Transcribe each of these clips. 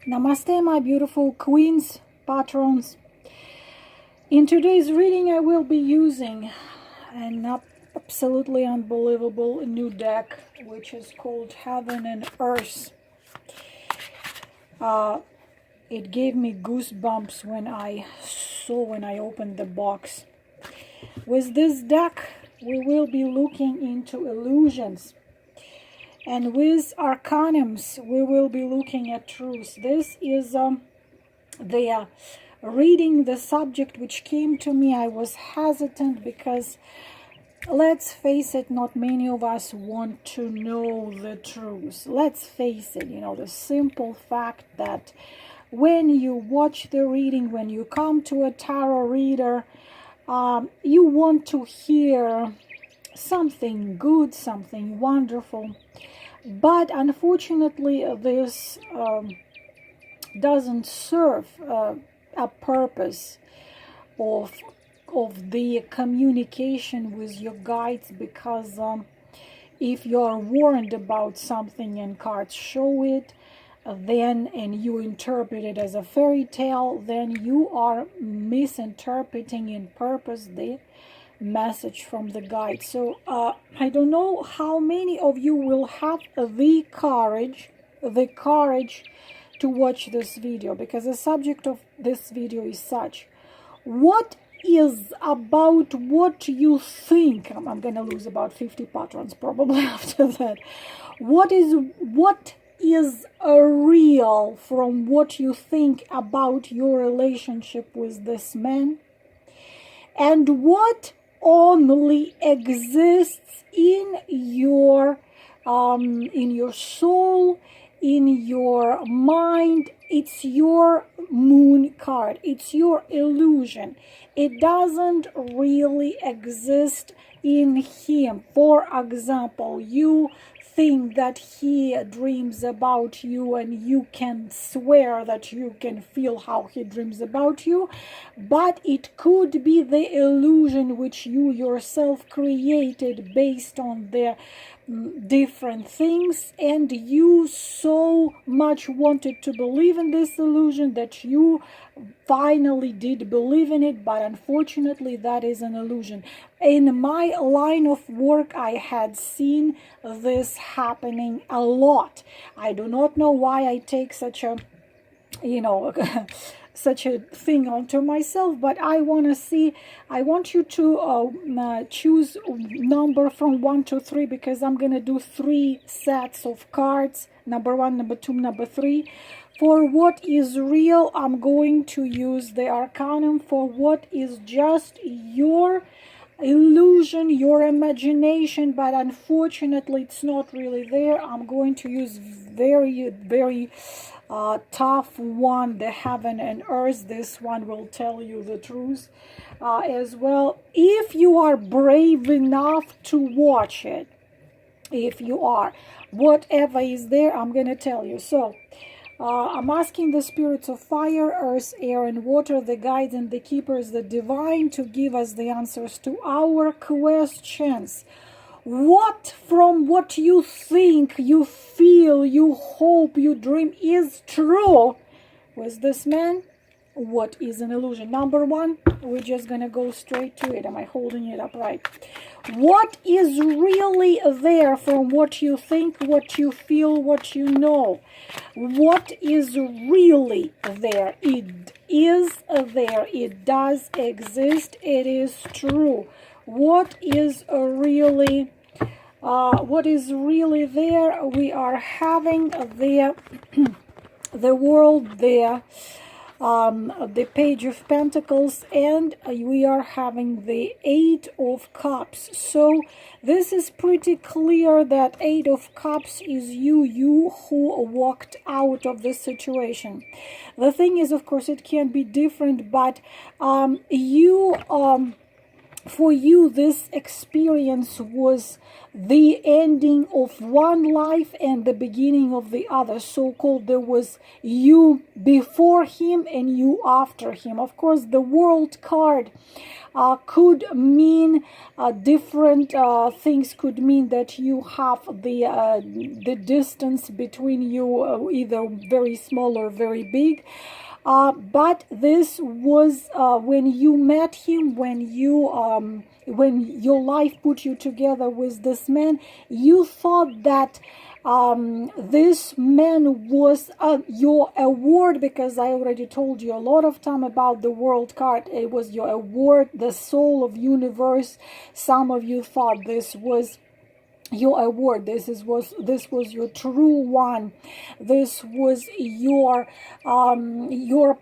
Namaste, my beautiful queens, patrons. In today's reading, I will be using an absolutely unbelievable new deck, which is called Heaven and Earth. It gave me goosebumps when I opened the box. With this deck, we will be looking into illusions. And with arcanums, we will be looking at truths. This is the reading, the subject which came to me. I was hesitant because, let's face it, not many of us want to know the truth. Let's face it, the simple fact that when you watch the reading, when you come to a tarot reader, you want to hear something good, something wonderful. But unfortunately, this doesn't serve a purpose of the communication with your guides, because if you are warned about something and cards show it, and you interpret it as a fairy tale, then you are misinterpreting in purpose the message from the guide. So I don't know how many of you will have the courage to watch this video, because the subject of this video is such: what is about what you think? I'm gonna lose about 50 patrons probably after that. What is real from what you think about your relationship with this man, and what only exists in your soul, in your mind. It's your moon card, it's your illusion. It doesn't really exist in him. For example, you think that he dreams about you, and you can swear that you can feel how he dreams about you, but it could be the illusion which you yourself created based on the different things, and you so much wanted to believe in this illusion that you finally did believe in it. But unfortunately, that is an illusion. In my line of work, I had seen this happening a lot. I do not know why I take such a such a thing onto myself, but I want you to choose number from 1 to 3, because I'm gonna do 3 sets of cards: number 1, number 2, number 3. For what is real, I'm going to use the arcanum. For what is just your illusion, your imagination, but unfortunately it's not really there, I'm going to use very tough one, the Heaven and Earth. This one will tell you the truth as well, if you are brave enough to watch it. If you are, whatever is there, I'm gonna tell you. So I'm asking the spirits of fire, earth, air, and water, the guides and the keepers, the divine, to give us the answers to our questions. What from what you think, you feel, you hope, you dream is true with this man? What is an illusion? Number 1, we're just gonna go straight to it. Am I holding it up right? What is really there from what you think, what you feel, what you know? What is really there? It is there. It does exist. It is true. What is really there? We are having the world there, the Page of Pentacles, and we are having the 8 of Cups. So this is pretty clear that 8 of Cups is you who walked out of this situation. The thing is, of course, it can be different, but you for you, this experience was the ending of one life and the beginning of the other. So-called, there was you before him and you after him. Of course, the world card could mean different things. Could mean that you have the distance between you, either very small or very big. But this was when you met him, when your life put you together with this man, you thought that this man was your award, because I already told you a lot of time about the world card. It was your award, the soul of universe. Some of you thought this was your award. This was your true one. This was your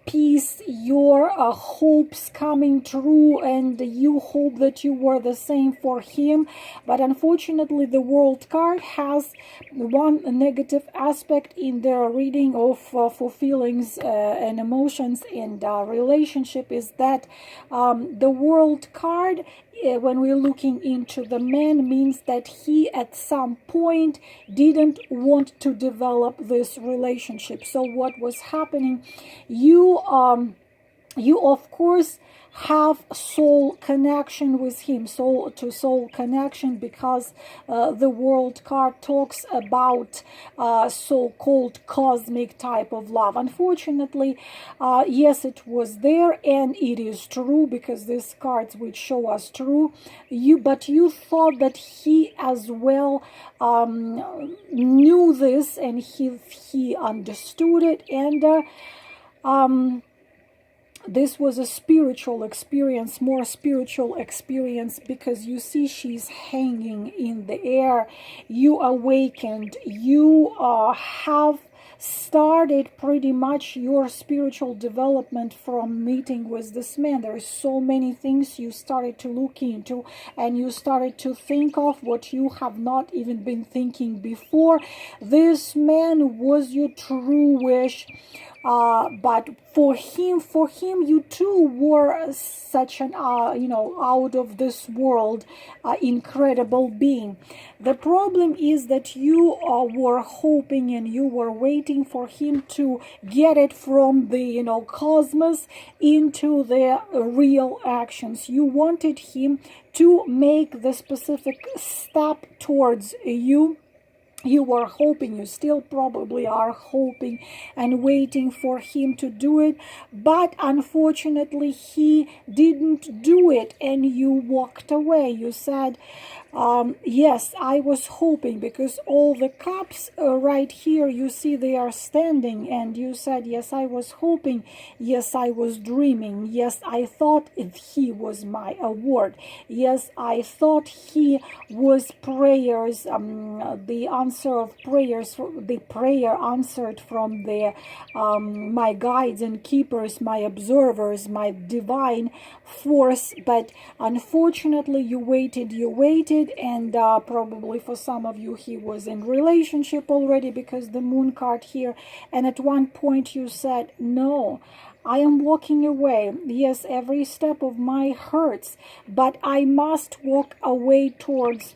peace, your hopes coming true, and you hope that you were the same for him. But unfortunately, the world card has one negative aspect in the reading of for feelings and emotions and relationship, is that the world card, when we're looking into the man, means that he at some point didn't want to develop this relationship. So what was happening, you of course have soul connection with him, soul to soul connection, because the world card talks about so-called cosmic type of love. Unfortunately, yes, it was there, and it is true, because these cards which show us true. But you thought that he as well knew this, and he understood it, and this was a spiritual experience, more spiritual experience, because you see she's hanging in the air. You awakened. You have started pretty much your spiritual development from meeting with this man. There are so many things you started to look into, and you started to think of what you have not even been thinking before. This man was your true wish. But for him, you too were such an, out of this world, incredible being. The problem is that you were hoping and you were waiting for him to get it from the, cosmos into the real actions. You wanted him to make the specific step towards you. You were hoping, you still probably are hoping and waiting for him to do it, but unfortunately he didn't do it, and you walked away. You said, yes, I was hoping, because all the cups right here, you see they are standing, and you said, yes, I was hoping, yes, I was dreaming, yes, I thought he was my award, yes, I thought he was prayers, the answer of prayers, the prayer answered from the my guides and keepers, my observers, my divine force. But unfortunately you waited, and probably for some of you he was in relationship already, because the moon card here, and at one point you said, no, I am walking away. Yes, every step of my hurts, but I must walk away towards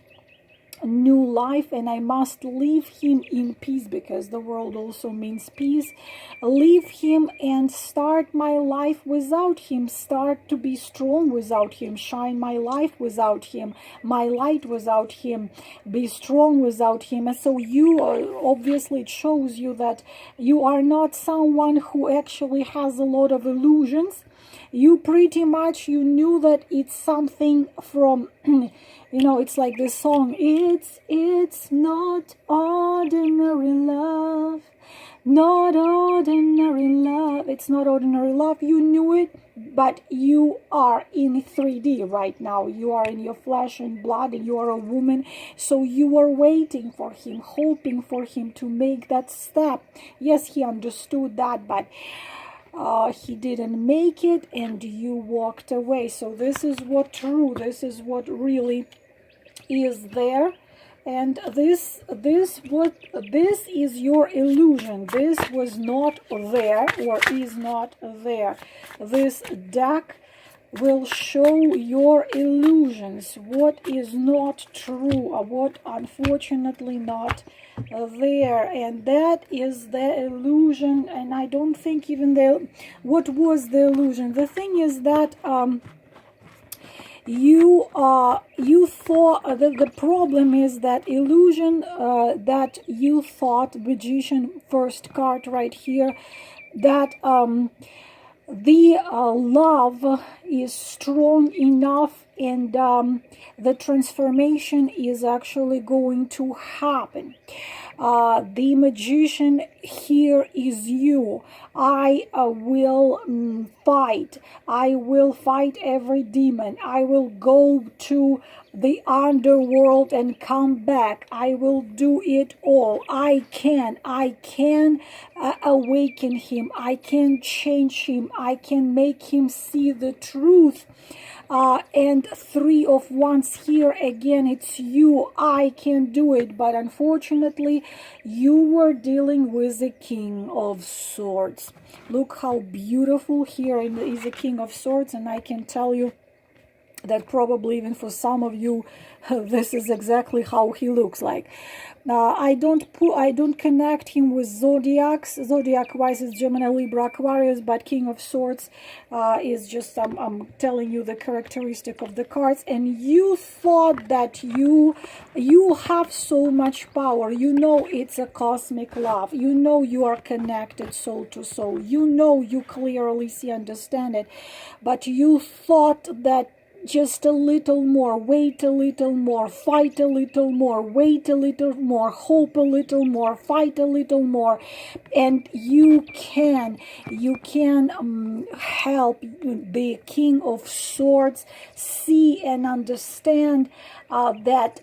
new life, and I must leave him in peace, because the world also means peace. Leave him and start my life without him, start to be strong without him, shine my life without him, my light without him, be strong without him. And so you obviously, it shows you that you are not someone who actually has a lot of illusions. You pretty much, you knew that it's something from it's like this song, it's not ordinary love, not ordinary love. It's not ordinary love. You knew it, but you are in 3D right now. You are in your flesh and blood, and you are a woman. So you are waiting for him, hoping for him to make that step. Yes, he understood that, but he didn't make it, and you walked away. So this is what true, this is what really is there, and this is your illusion. This was not there, or is not there. This deck will show your illusions, what is not true, or what unfortunately not there. And that is the illusion. And I don't think even what was the illusion. The thing is that you thought the problem is that illusion that you thought, magician first card right here, that the love is strong enough, and the transformation is actually going to happen. The magician here is you. I will fight. I will fight every demon. I will go to the underworld and come back. I will do it all. I can awaken him. I can change him. I can make him see the truth. And Three of Wands here again, it's you. I can do it, but unfortunately you were dealing with the King of Swords. Look how beautiful here is the King of Swords, and I can tell you that probably even for some of you this is exactly how he looks like. I don't connect him with zodiacs. Zodiac wise is Gemini, Libra, Aquarius, but King of Swords is just I'm telling you the characteristic of the cards. And you thought that you have so much power. You know it's a cosmic love. You know you are connected soul to soul. You know you clearly see, understand it, but you thought that just a little more, wait a little more, fight a little more, wait a little more, hope a little more, fight a little more, and you can help the King of Swords see and understand that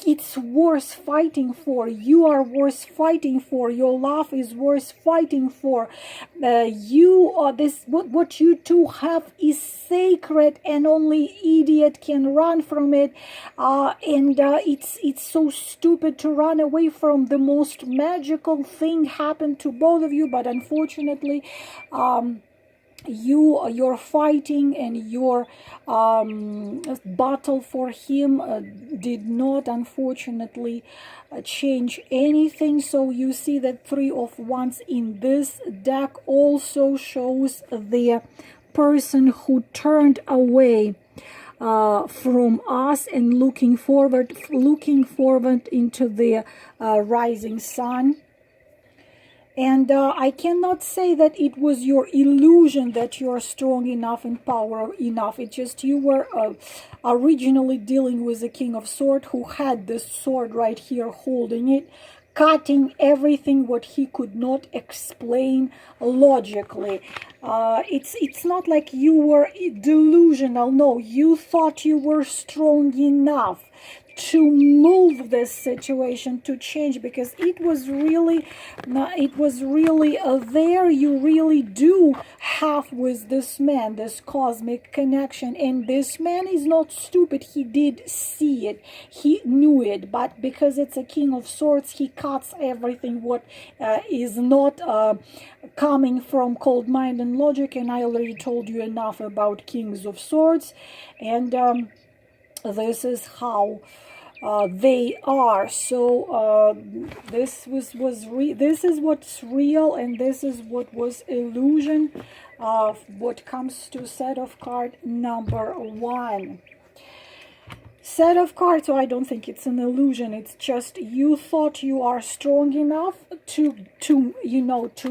it's worth fighting for. You are worth fighting for. Your love is worth fighting for. You are this. What you two have is sacred, and only idiot can run from it. It's so stupid to run away from the most magical thing happened to both of you. But unfortunately, you're fighting, and your battle for him did not unfortunately change anything. So you see that Three of Wands in this deck also shows the person who turned away from us and looking forward into the rising sun. And I cannot say that it was your illusion that you are strong enough and power enough. It's just you were originally dealing with the King of Swords, who had this sword right here holding it, cutting everything what he could not explain logically. It's not like you were delusional. No, you thought you were strong enough to move this situation, to change, because it was really there. You really do have with this man this cosmic connection, and this man is not stupid. He did see it, he knew it, but because it's a King of Swords, he cuts everything what is not coming from cold mind and logic. And I already told you enough about Kings of Swords, and this is how they are. So this is what's real, and this is what was illusion. What comes to set of card number 1. Set of cards, so I don't think it's an illusion. It's just you thought you are strong enough to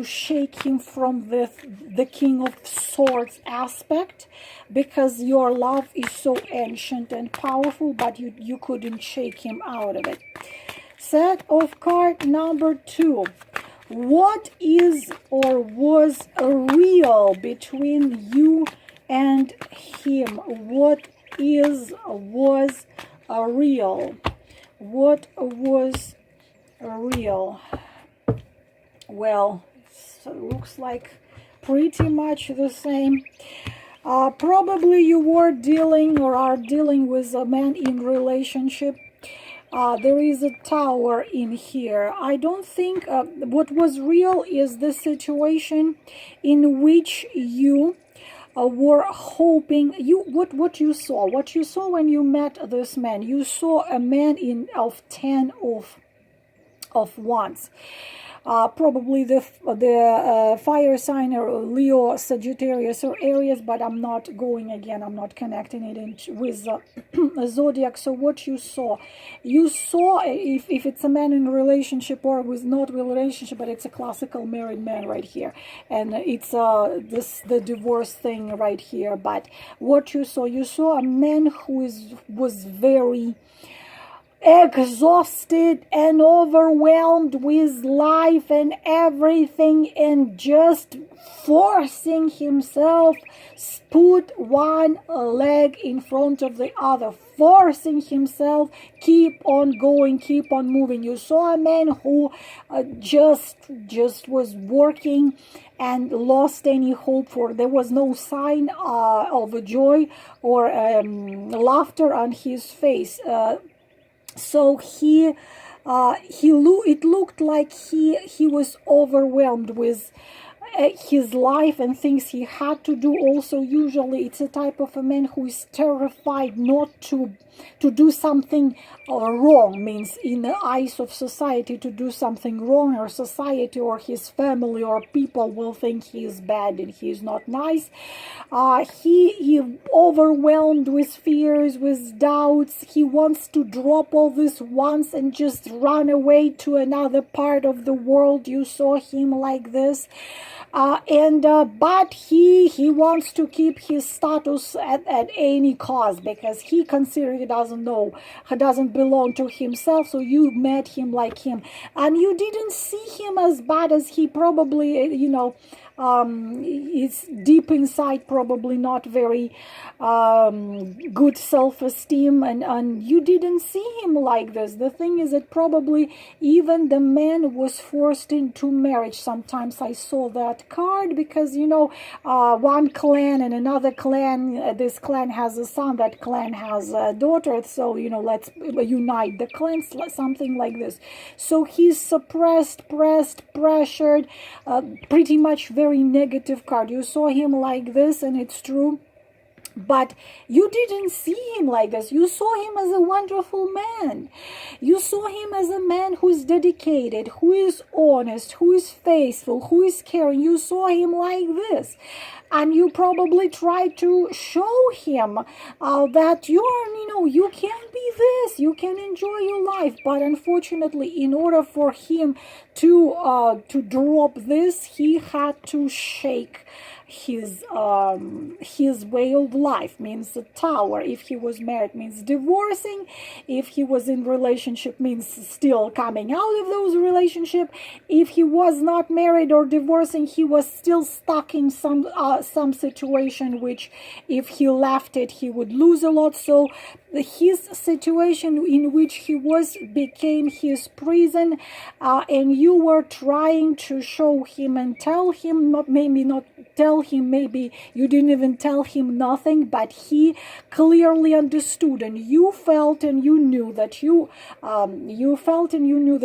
shake him from the King of Swords aspect, because your love is so ancient and powerful, but you couldn't shake him out of it. Set of card number 2. What is or was real between you and him? What was real? What was real? Well, so it looks like pretty much the same. Probably you were dealing or are dealing with a man in relationship. There is a tower in here. I don't think what was real is the situation in which you were hoping. What you saw when you met this man, you saw a man of 10 of wands. Probably the fire sign or Leo, Sagittarius or Aries, but I'm not connecting it with zodiac. So what you saw, if it's a man in a relationship or with not relationship, but it's a classical married man right here, and it's the divorce thing right here. But what you saw a man who was very exhausted and overwhelmed with life and everything, and just forcing himself, put one leg in front of the other, forcing himself, keep on going, keep on moving. You saw a man who just was working and lost any hope for. There was no sign of a joy or laughter on his face. So it looked like he was overwhelmed with his life and things he had to do. Also, usually it's a type of a man who is terrified not to do something wrong, means in the eyes of society to do something wrong, or society or his family or people will think he is bad and he is not nice. He overwhelmed with fears, with doubts. He wants to drop all this once and just run away to another part of the world. You saw him like this. But he wants to keep his status at any cost, because he considers he doesn't belong to himself. So you met him like him, and you didn't see him as bad as he probably, it's deep inside, probably not very good self-esteem, and you didn't see him like this. The thing is that probably even the man was forced into marriage. Sometimes I saw that card, because one clan and another clan, this clan has a son, that clan has a daughter, so let's unite the clans, something like this. So he's suppressed, pressed, pressured, pretty much very negative card. You saw him like this, and it's true, but you didn't see him like this. You saw him as a wonderful man. You saw him as a man who is dedicated, who is honest, who is faithful, who is caring. You saw him like this, and you probably tried to show him that you can be this, you can enjoy your life. But unfortunately, in order for him to drop this, he had to shake his way of life. Means the tower. If he was married, means divorcing. If he was in relationship, means still coming out of those relationship. If he was not married or divorcing, he was still stuck in some situation which, if he left it, he would lose a lot. So his situation in which he was became his prison, and you were trying to show him and tell him, maybe you didn't even tell him nothing, but he clearly understood, and you felt and you knew that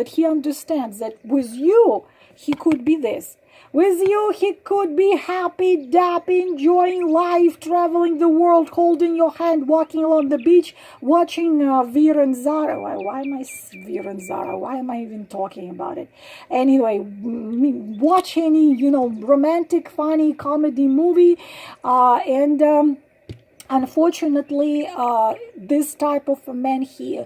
he understands that with you he could be this. With you, he could be happy, dappy, enjoying life, traveling the world, holding your hand, walking along the beach, watching Veer and Zara. Why am I Veer and Zara? Why am I even talking about it? Anyway, watch any, romantic, funny comedy movie, and unfortunately, this type of a man here,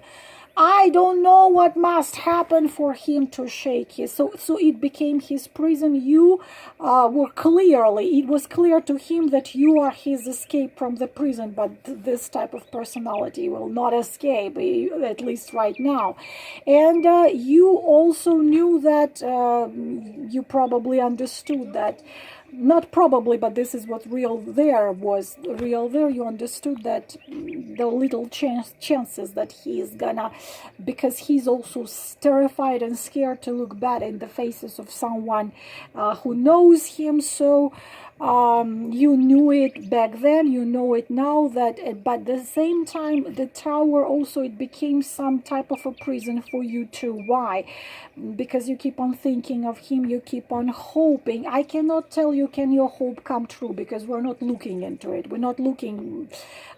I don't know what must happen for him to shake his. So it became his prison. You it was clear to him that you are his escape from the prison, but this type of personality will not escape, at least right now. And you also knew that, you probably understood that, not probably, but this is what real there. You understood that the little chances that he is gonna because he's also terrified and scared to look bad in the faces of someone who knows him. So you knew it back then, you know it now, that but at the same time the tower also, it became some type of a prison for you too. Why? Because you keep on thinking of him, you keep on hoping. I cannot tell you can your hope come true, because we're not looking into it, we're not looking.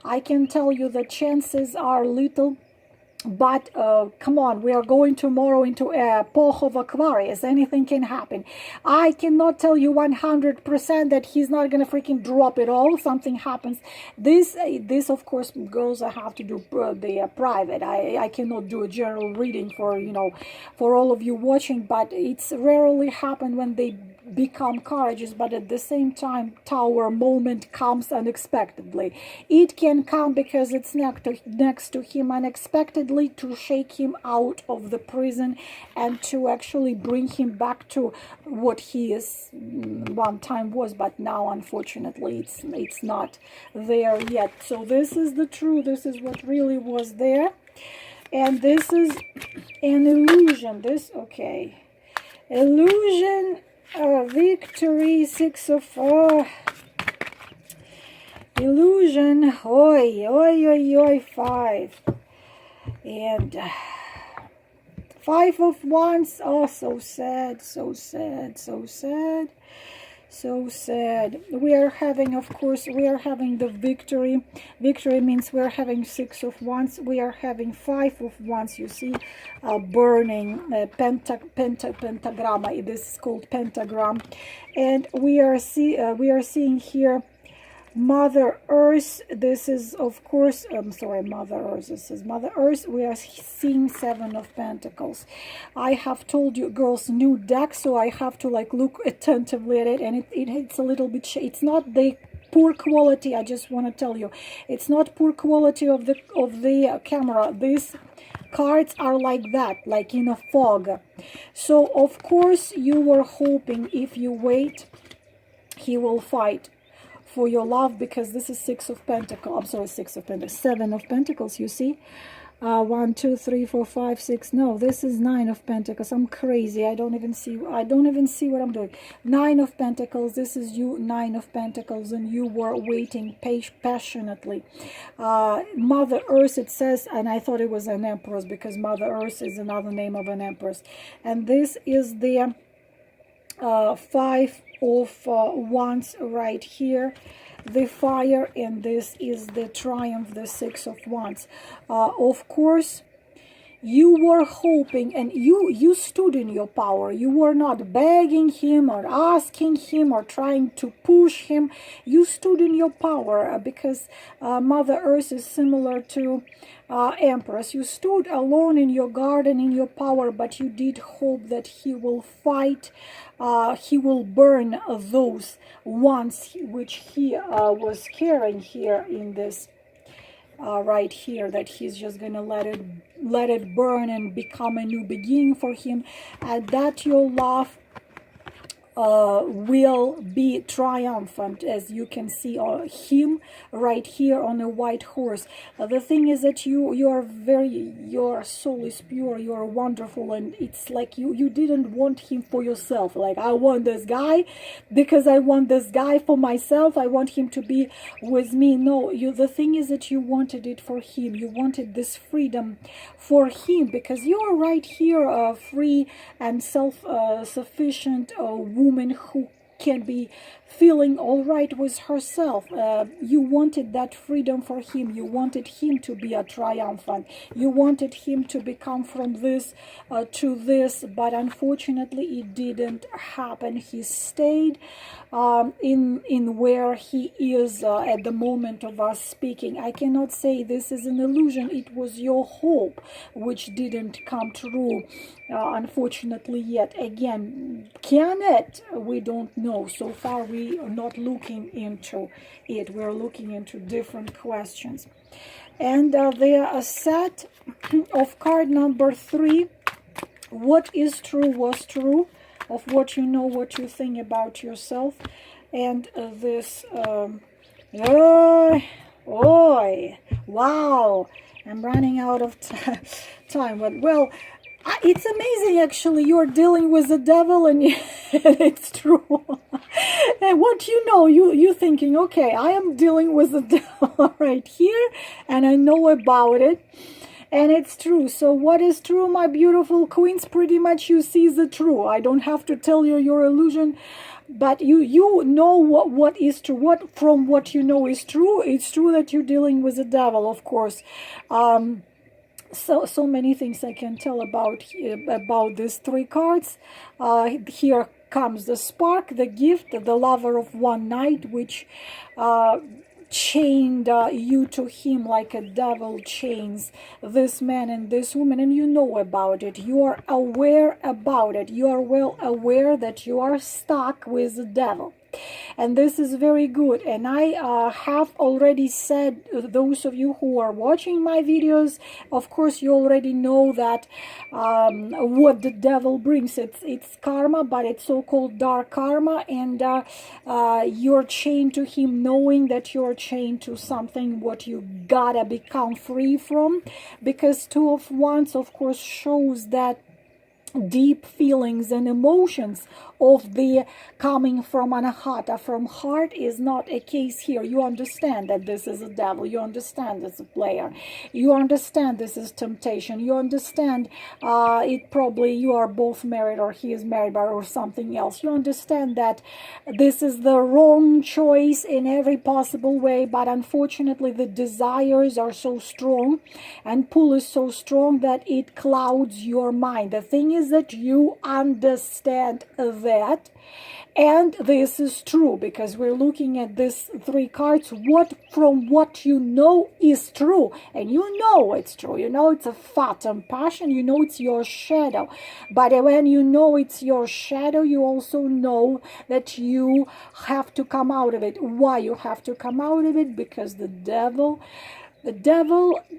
I can tell you the chances are little. But come on, we are going tomorrow into a epoch of Aquarius. Anything can happen. I cannot tell you 100% that he's not gonna freaking drop it all. Something happens. This of course, girls, I have to do the private. I cannot do a general reading for, you know, for all of you watching. But it's rarely happen when they become courageous. But at the same time, tower moment comes unexpectedly. It can come because it's next to him unexpectedly, to shake him out of the prison and to actually bring him back to what he is one time was. But now unfortunately it's not there yet. So this is the truth, this is what really was there, and this is an illusion. This, okay, illusion, victory, 6 of illusion, oi oi oi oi, 5, and 5 of Wands. Oh, so sad, so sad, so sad, so sad. We are having, of course, we are having the victory. Victory means we're having 6 of Wands. We are having 5 of Wands. You see, burning pentagram. This is called pentagram, and we are seeing here Mother Earth. This is, of course, I'm sorry, Mother Earth. This is Mother Earth. We are seeing 7 of Pentacles. I have told you, girls, new deck, so I have to like look attentively at it, and it's a little bit. It's not the poor quality. I just want to tell you, it's not poor quality of the camera. These cards are like that, like in a fog. So of course you were hoping, if you wait, he will fight for your love, because this is 6 of Pentacles. I'm sorry, 6 of Pentacles, 7 of Pentacles. You see, 1 2 3 4 5 6. No, this is 9 of Pentacles. I'm crazy. I don't even see what I'm doing. 9 of Pentacles. This is you, 9 of Pentacles, and you were waiting passionately. Mother Earth, it says, and I thought it was an Empress, because Mother Earth is another name of an Empress. And this is the 5 of Wands right here, the fire, and this is the triumph, the 6 of Wands. Of course you were hoping, and you stood in your power. You were not begging him or asking him or trying to push him. You stood in your power, because Mother Earth is similar to Empress. You stood alone in your garden, in your power, but you did hope that he will fight. He will burn those ones which he was carrying here in this right here, that he's just gonna let it burn and become a new beginning for him, and that your love will be triumphant, as you can see him right here on a white horse. The thing is that your soul is pure, you are wonderful, and it's like you didn't want him for yourself, like I want this guy because I want this guy for myself, I want him to be with me. No, the thing is that you wanted it for him. You wanted this freedom for him, because you are right here, free and self-sufficient woman who can be feeling all right with herself. You wanted that freedom for him. You wanted him to be a triumphant. You wanted him to become from this to this, but unfortunately it didn't happen. He stayed in where he is at the moment of us speaking. I cannot say this is an illusion. It was your hope which didn't come true, unfortunately, yet. Again, can it? We don't know. So far we are not looking into it. We're looking into different questions. And the set of card number 3, what is true was true, of what you know, what you think about yourself. And this wow, I'm running out of time. But, well, it's amazing, actually. You're dealing with the devil, and it's true. And what you know, you thinking, okay, I am dealing with the devil right here, and I know about it. And it's true. So what is true, my beautiful queens? Pretty much you see the true. I don't have to tell you your illusion, but you know what is true. What from what you know is true. It's true that you're dealing with the devil, of course. So many things I can tell about these three cards. Here comes the spark, the gift, the lover of one night, which chained you to him like a devil chains this man and this woman, and you know about it. You are aware about it. You are well aware that you are stuck with the devil. And this is very good. And I have already said, those of you who are watching my videos, of course you already know that what the devil brings. It's karma, but it's so-called dark karma, and you're chained to him, knowing that you're chained to something what you gotta become free from, because Two of Wands, of course, shows that deep feelings and emotions of the coming from anahata, from heart, is not a case here. You understand that this is a devil. You understand this is a player. You understand this is temptation. You understand it probably you are both married, or he is married, or something else. You understand that this is the wrong choice in every possible way, but unfortunately the desires are so strong and pull is so strong that it clouds your mind. The thing is that you understand that, and this is true, because we're looking at these three cards. What you know is true, and you know it's true. You know it's a phantom passion. You know it's your shadow. But when you know it's your shadow, you also know that you have to come out of it. Why you have to come out of it? Because the devil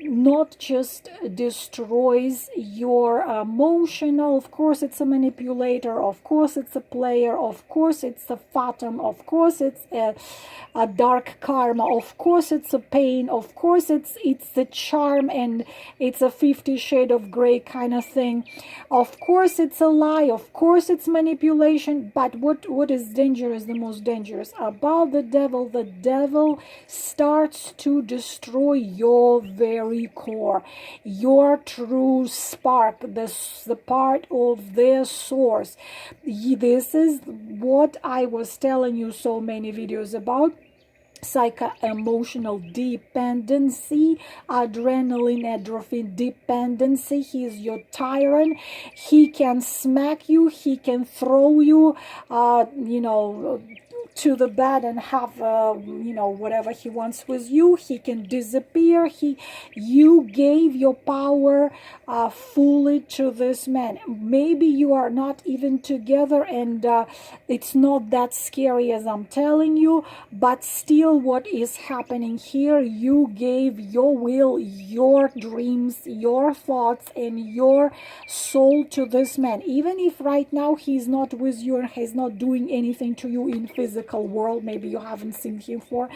not just destroys your emotional, of course it's a manipulator, of course it's a player, of course it's a phantom, of course it's a dark karma, of course it's a pain, of course it's the charm, and it's a 50 shade of gray kind of thing. Of course it's a lie, of course it's manipulation. But what is dangerous, the most dangerous about the devil starts to destroy your very core, your true spark, the part of their source. This is what I was telling you so many videos about. Psycho-emotional dependency, adrenaline, endorphin dependency. He is your tyrant. He can smack you, he can throw you to the bed and have whatever he wants with you. He can disappear. You gave your power fully to this man. Maybe you are not even together, and it's not that scary as I'm telling you, but still what is happening here, you gave your will, your dreams, your thoughts, and your soul to this man. Even if right now he's not with you and he's not doing anything to you in physical world, maybe you haven't seen him for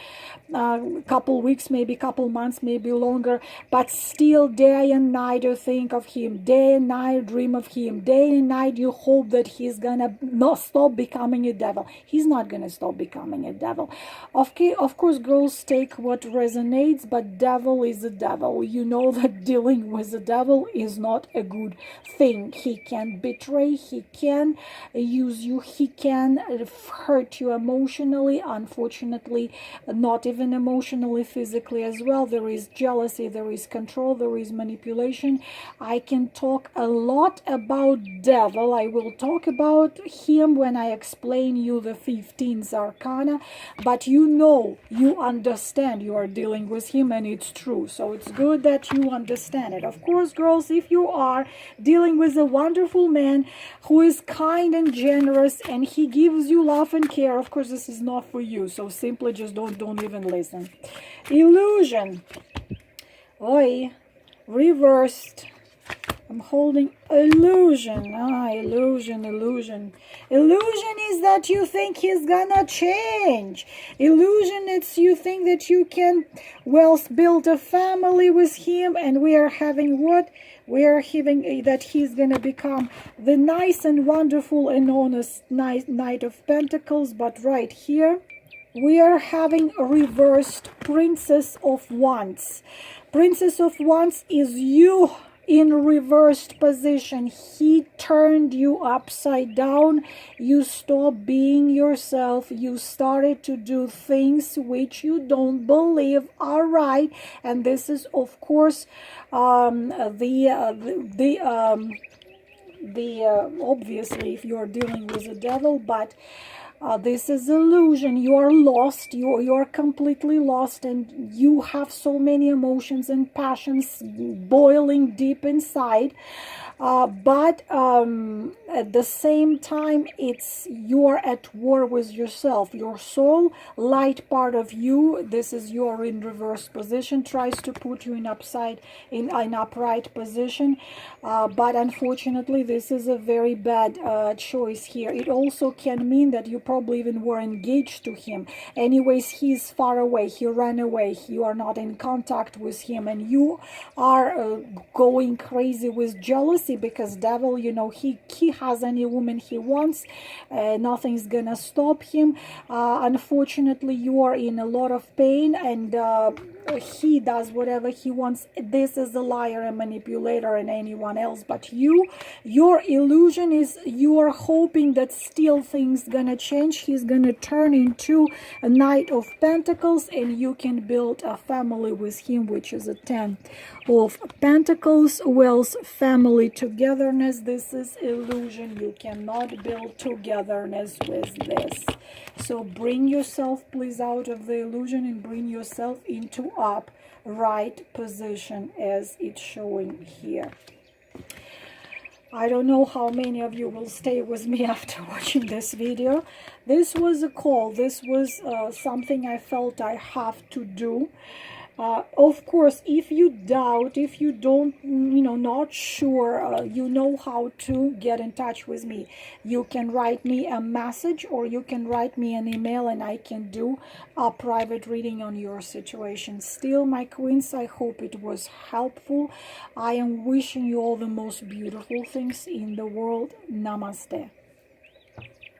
a couple weeks, maybe couple months, maybe longer, but still day and night you think of him, day and night dream of him, day and night you hope that he's gonna not stop becoming a devil. He's not gonna stop becoming a devil. Of course girls take what resonates, but devil is a devil. You know that dealing with the devil is not a good thing. He can betray, he can use you, he can hurt you emotionally, unfortunately not even emotionally, physically as well. There is jealousy, there is control, there is manipulation. I can talk a lot about devil. I will talk about him when I explain you the 15th arcana, but you know, you understand you are dealing with him, and it's true. So it's good that you understand it. Of course girls, if you are dealing with a wonderful man who is kind and generous and he gives you love and care, of course this is not for you. So simply just don't even listen. Illusion. Oi, reversed. I'm holding illusion. Illusion, illusion. Illusion is that you think he's gonna change. Illusion is you think that you can, well, build a family with him, and we are having what? We are having that he's gonna become the nice and wonderful and honest Knight of Pentacles, but right here, we are having a reversed Princess of Wands. Princess of Wands is you in reversed position. He turned you upside down. You stopped being yourself. You started to do things which you don't believe are right. And this is, of course, obviously, if you're dealing with the devil, but this is illusion. You are lost. You're completely lost, and you have so many emotions and passions boiling deep inside. But at the same time, it's you're at war with yourself. Your soul, light part of you, this is you're in reverse position, tries to put you in an upright position. But unfortunately, this is a very bad choice here. It also can mean that you probably even were engaged to him. Anyways, he's far away. He ran away. You are not in contact with him, and you are going crazy with jealousy, because devil, you know, he has any woman he wants. Nothing's gonna stop him. Unfortunately, you are in a lot of pain, and he does whatever he wants. This is a liar, a manipulator, and anyone else but you. Your illusion is you are hoping that still things gonna change. He's gonna turn into a Knight of Pentacles, and you can build a family with him, which is a 10 of Pentacles. Wealth, family, togetherness. This is illusion. You cannot build togetherness with this. So bring yourself, please, out of the illusion and bring yourself into upright position as it's showing here. I don't know how many of you will stay with me after watching this video. This was a call. This was something I felt I have to do. Of course, if you doubt, if you don't, not sure, you know how to get in touch with me. You can write me a message, or you can write me an email, and I can do a private reading on your situation. Still, my queens, I hope it was helpful. I am wishing you all the most beautiful things in the world. Namaste.